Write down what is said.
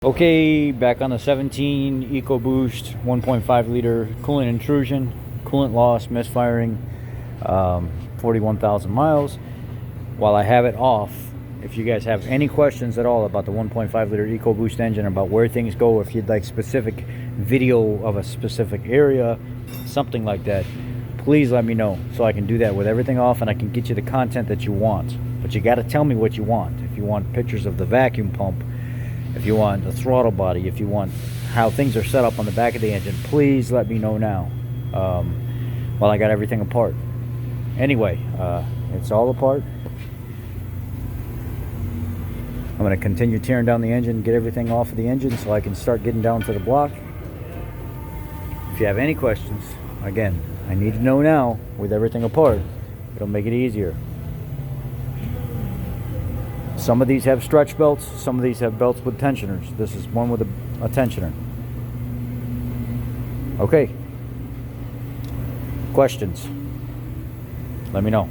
Okay, back on the 17 Ecoboost 1.5 liter coolant intrusion, coolant loss, misfiring, 41,000 miles. While I have it off, if you guys have any questions at all about the 1.5 liter Ecoboost engine, about where things go, if you'd like specific video of a specific area, something like that, please let me know so I can do that with everything off and I can get you the content that you want. But you got to tell me what you want. If you want pictures of the vacuum pump, if you want the throttle body, if you want how things are set up on the back of the engine, please let me know now while I got everything apart. Anyway, it's all apart. I'm going to continue tearing down the engine, get everything off of the engine so I can start getting down to the block. If you have any questions, again, I need to know now with everything apart. It'll make it easier. Some of these have stretch belts, some of these have belts with tensioners. This is one with a tensioner. Okay. Questions? Let me know.